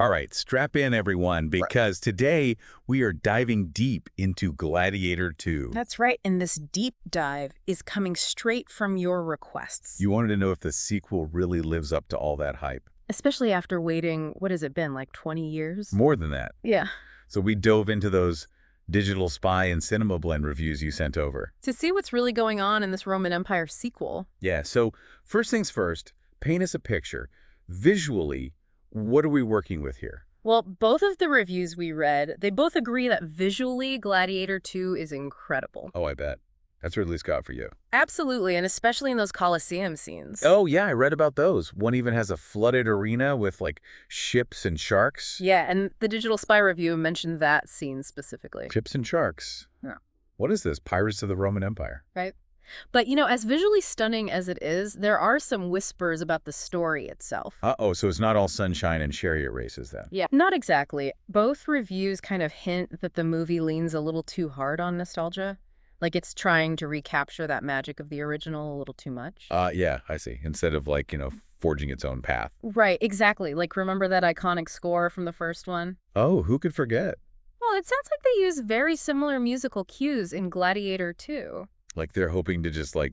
All right, strap in, everyone, Right. because today we are diving deep into Gladiator 2. That's right, and this deep dive is coming straight from your requests. You wanted to know if the sequel really lives up to all that hype. Especially after waiting, what has it been, like 20 years? More than that. Yeah. So we dove into those Digital Spy and Cinema Blend reviews you sent over. To see what's really going on in this Roman Empire sequel. Yeah, so first things first, paint us a picture. Visually, what are we working with here? Well, both of the reviews we read, they both agree that visually Gladiator 2 is incredible. Oh, I bet. That's Ridley Scott for you. Absolutely, and especially in those Colosseum scenes. Oh, yeah, I read about those. One even has a flooded arena with, like, ships and sharks. Yeah, and the Digital Spy review mentioned that scene specifically. Ships and sharks. Yeah. What is this? Pirates of the Roman Empire. Right. But, as visually stunning as it is, there are some whispers about the story itself. Uh-oh, so it's not all sunshine and chariot races then. Yeah, not exactly. Both reviews kind of hint that the movie leans a little too hard on nostalgia. Like it's trying to recapture that magic of the original a little too much. Yeah, I see. Instead of, like, forging its own path. Right, exactly. Like, remember that iconic score from the first one? Oh, who could forget? Well, it sounds like they use very similar musical cues in Gladiator 2. Like they're hoping to just, like,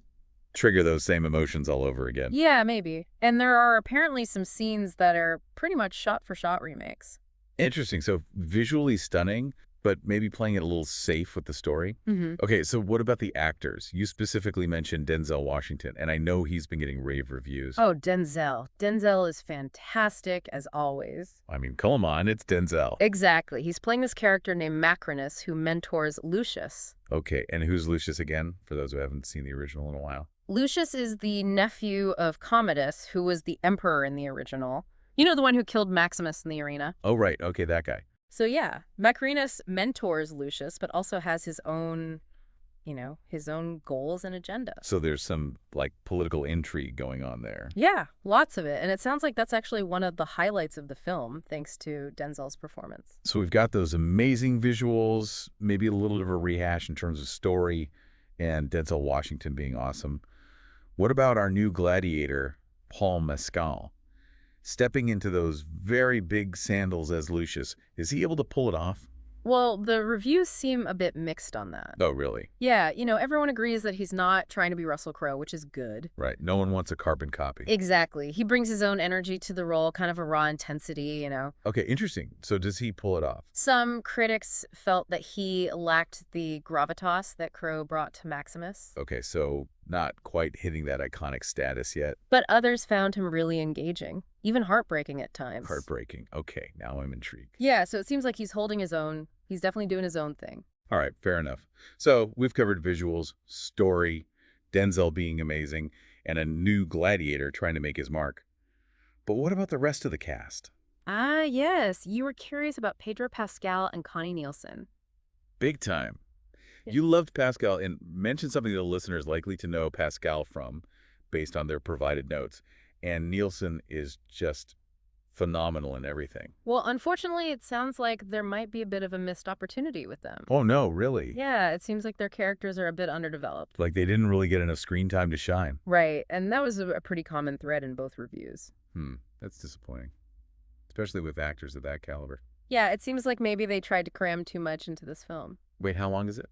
trigger those same emotions all over again. Yeah, maybe. And there are apparently some scenes that are pretty much shot-for-shot remakes. Interesting. So visually stunning, but maybe playing it a little safe with the story. Mm-hmm. Okay, so what about the actors? You specifically mentioned Denzel Washington, and I know he's been getting rave reviews. Oh, Denzel. Denzel is fantastic, as always. I mean, come on, it's Denzel. Exactly. He's playing this character named Maximus, who mentors Lucius. Okay, and who's Lucius again, for those who haven't seen the original in a while? Lucius is the nephew of Commodus, who was the emperor in the original. You know, the one who killed Maximus in the arena? Oh, right. Okay, that guy. So yeah, Macrinas mentors Lucius, but also has his own, his own goals and agenda. So there's some, like, political intrigue going on there. Yeah, lots of it. And it sounds like that's actually one of the highlights of the film, thanks to Denzel's performance. So we've got those amazing visuals, maybe a little bit of a rehash in terms of story, and Denzel Washington being awesome. What about our new gladiator, Paul Mescal? Stepping into those very big sandals as Lucius, is he able to pull it off? Well, the reviews seem a bit mixed on that. Oh, really? Yeah, everyone agrees that he's not trying to be Russell Crowe, which is good. Right. No one wants a carbon copy. Exactly. He brings his own energy to the role, kind of a raw intensity, Okay, interesting. So does he pull it off? Some critics felt that he lacked the gravitas that Crowe brought to Maximus. Okay, so not quite hitting that iconic status yet. But others found him really engaging, even heartbreaking at times. Heartbreaking. Okay, now I'm intrigued. Yeah, so it seems like he's holding his own. He's definitely doing his own thing. All right, fair enough. So we've covered visuals, story, Denzel being amazing, and a new gladiator trying to make his mark. But what about the rest of the cast? Ah, yes. You were curious about Pedro Pascal and Connie Nielsen. Big time. Yeah. You loved Pascal and mentioned something the listener is likely to know Pascal from, based on their provided notes. And Nielsen is just phenomenal in everything. Well, unfortunately, it sounds like there might be a bit of a missed opportunity with them. Oh, no, really? Yeah, it seems like their characters are a bit underdeveloped. Like they didn't really get enough screen time to shine. Right, and that was a pretty common thread in both reviews. That's disappointing. Especially with actors of that caliber. Yeah, it seems like maybe they tried to cram too much into this film. Wait, how long is it?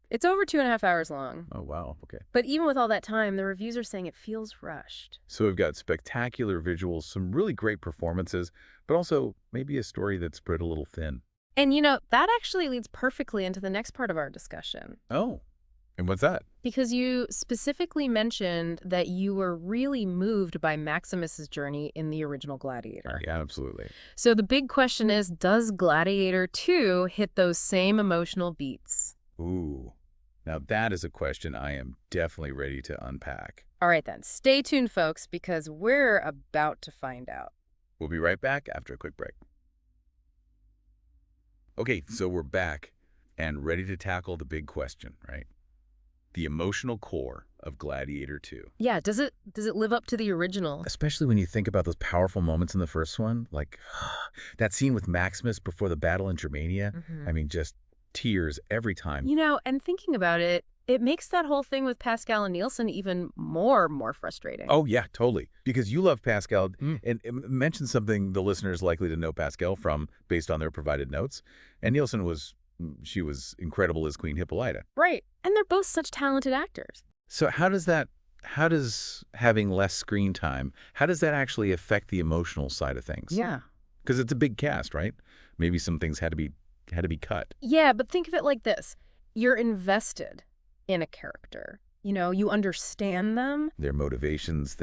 It's over 2.5 hours long. Oh, wow. Okay. But even with all that time, the reviews are saying it feels rushed. So we've got spectacular visuals, some really great performances, but also maybe a story that's spread a little thin. And that actually leads perfectly into the next part of our discussion. Oh, and what's that? Because you specifically mentioned that you were really moved by Maximus's journey in the original Gladiator. Yeah, absolutely. So the big question is, does Gladiator 2 hit those same emotional beats? Ooh, now that is a question I am definitely ready to unpack. All right then, stay tuned, folks, because we're about to find out. We'll be right back after a quick break. Okay, so we're back and ready to tackle the big question, right? The emotional core of Gladiator 2. Yeah, does it live up to the original? Especially when you think about those powerful moments in the first one, like that scene with Maximus before the battle in Germania. Mm-hmm. I mean, just tears every time. And thinking about it, it makes that whole thing with Pascal and Nielsen even more frustrating. Oh, yeah, totally. Because you love Pascal, and mention something the listener is likely to know Pascal from based on their provided notes. And Nielsen she was incredible as Queen Hippolyta. Right. And they're both such talented actors. So how does having less screen time, how does that actually affect the emotional side of things? Yeah. Because it's a big cast, right? Maybe some things had to be cut. Yeah, but think of it like this. You're invested in a character. You know, you understand them. Their motivations,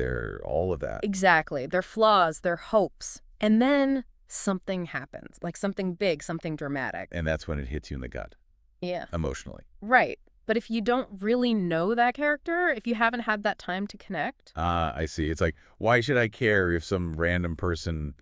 all of that. Exactly. Their flaws, their hopes. And then something happens, like something big, something dramatic. And that's when it hits you in the gut. Yeah. Emotionally. Right. But if you don't really know that character, if you haven't had that time to connect. I see. It's like, why should I care if some random person,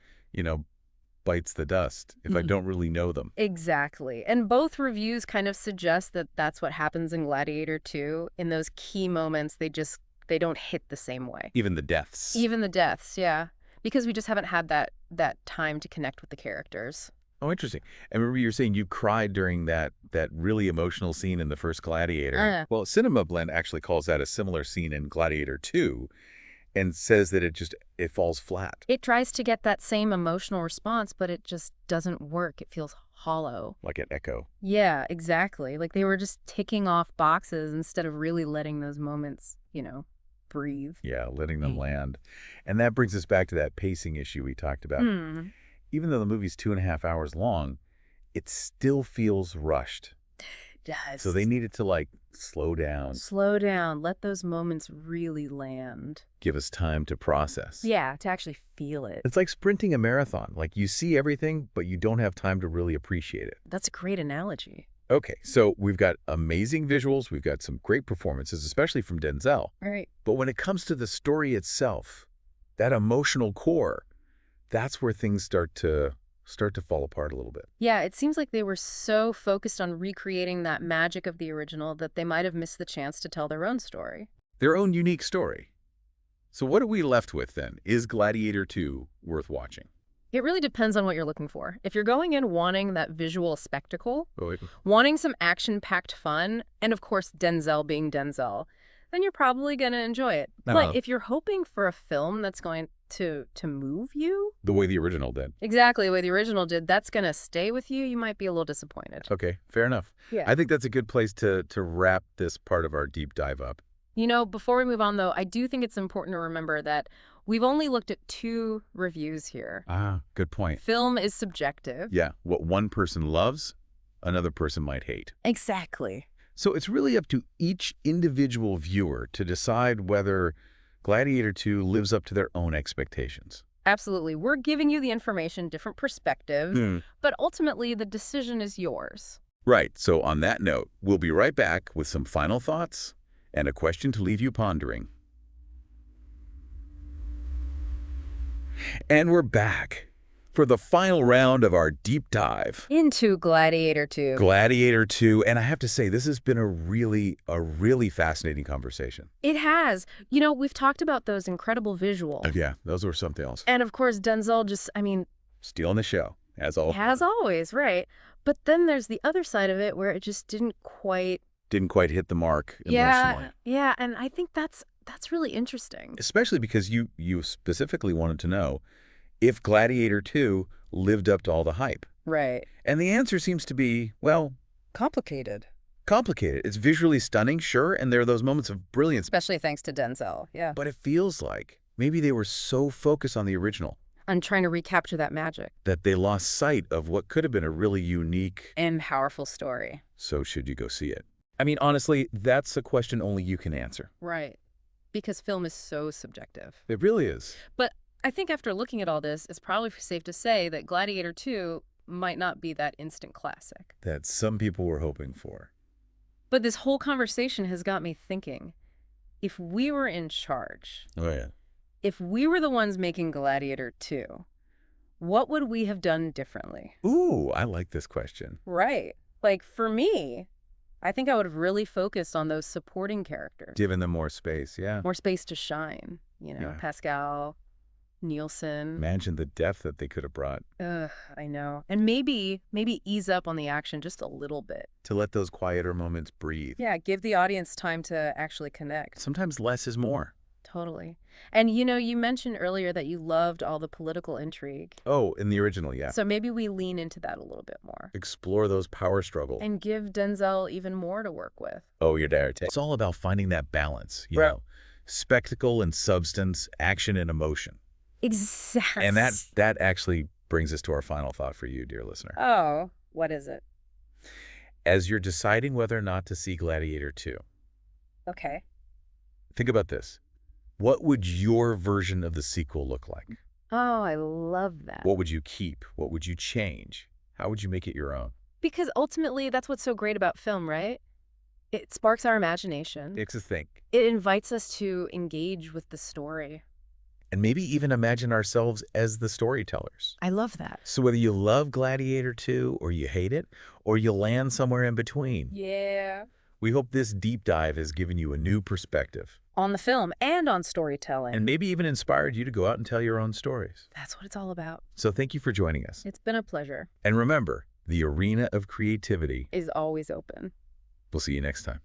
bites the dust if I don't really know them? Exactly. And both reviews kind of suggest that that's what happens in Gladiator 2. In those key moments, they don't hit the same way. Even the deaths. Even the deaths, yeah. Because we just haven't had that time to connect with the characters. Oh, interesting. I remember you were saying you cried during that really emotional scene in the first Gladiator. Well, Cinema Blend actually calls that a similar scene in Gladiator 2 and says that it falls flat. It tries to get that same emotional response, but it just doesn't work. It feels hollow. Like an echo. Yeah, exactly. Like they were just ticking off boxes instead of really letting those moments, breathe. Yeah, letting them land. And that brings us back to that pacing issue we talked about. Even though the movie's 2.5 hours long, it still feels rushed. Yes. So they needed to, slow down. Slow down. Let those moments really land. Give us time to process. Yeah, to actually feel it. It's like sprinting a marathon. Like, you see everything, but you don't have time to really appreciate it. That's a great analogy. Okay, so we've got amazing visuals. We've got some great performances, especially from Denzel. Right. But when it comes to the story itself, that emotional core, that's where things start to fall apart a little bit. Yeah, it seems like they were so focused on recreating that magic of the original that they might have missed the chance to tell their own story. Their own unique story. So what are we left with then? Is Gladiator 2 worth watching? It really depends on what you're looking for. If you're going in wanting that visual spectacle, Oh, wanting some action-packed fun, and of course Denzel being Denzel, then you're probably going to enjoy it. But if you're hoping for a film that's going to move you, the way the original did. Exactly the way the original did, that's going to stay with you, you might be a little disappointed. Okay, fair enough. Yeah. I think that's a good place to wrap this part of our deep dive up. Before we move on, though, I do think it's important to remember that we've only looked at 2 reviews here. Good point. Film is subjective. Yeah, what one person loves, another person might hate. Exactly. So it's really up to each individual viewer to decide whether Gladiator 2 lives up to their own expectations. Absolutely. We're giving you the information, different perspectives, but ultimately the decision is yours. Right. So on that note, we'll be right back with some final thoughts and a question to leave you pondering. And we're back for the final round of our deep dive into Gladiator 2. Gladiator 2, and I have to say, this has been a really fascinating conversation. It has. We've talked about those incredible visuals. Yeah, those were something else. And of course, Denzel stealing the show, as always. As always, right. But then there's the other side of it where it just didn't quite hit the mark emotionally. Yeah, and I think that's really interesting. Especially because you specifically wanted to know if Gladiator 2 lived up to all the hype. Right. And the answer seems to be, well... Complicated. It's visually stunning, sure, and there are those moments of brilliance. Especially thanks to Denzel, yeah. But it feels like maybe they were so focused on the original. On trying to recapture that magic. That they lost sight of what could have been a really unique... and powerful story. So should you go see it? I mean, honestly, that's a question only you can answer. Right. Because film is so subjective. It really is. But I think after looking at all this, it's probably safe to say that Gladiator 2 might not be that instant classic. That some people were hoping for. But this whole conversation has got me thinking, if we were in charge, if we were the ones making Gladiator 2, what would we have done differently? Ooh, I like this question. Right. Like, for me, I think I would have really focused on those supporting characters. Given them more space, yeah. More space to shine, Pascal, Nielsen. Imagine the depth that they could have brought. Ugh, I know. And maybe ease up on the action just a little bit. To let those quieter moments breathe. Yeah, give the audience time to actually connect. Sometimes less is more. Totally. And you mentioned earlier that you loved all the political intrigue. Oh, in the original, yeah. So maybe we lean into that a little bit more. Explore those power struggles. And give Denzel even more to work with. Oh, you're there. It's all about finding that balance, you know. Spectacle and substance, action and emotion. Exactly. And that actually brings us to our final thought for you, dear listener. Oh, what is it? As you're deciding whether or not to see Gladiator 2. Okay. Think about this. What would your version of the sequel look like? Oh, I love that. What would you keep? What would you change? How would you make it your own? Because ultimately, that's what's so great about film, right? It sparks our imagination. Makes us think. It invites us to engage with the story. And maybe even imagine ourselves as the storytellers. I love that. So whether you love Gladiator 2 or you hate it, or you land somewhere in between. Yeah. We hope this deep dive has given you a new perspective. On the film and on storytelling. And maybe even inspired you to go out and tell your own stories. That's what it's all about. So thank you for joining us. It's been a pleasure. And remember, the arena of creativity is always open. We'll see you next time.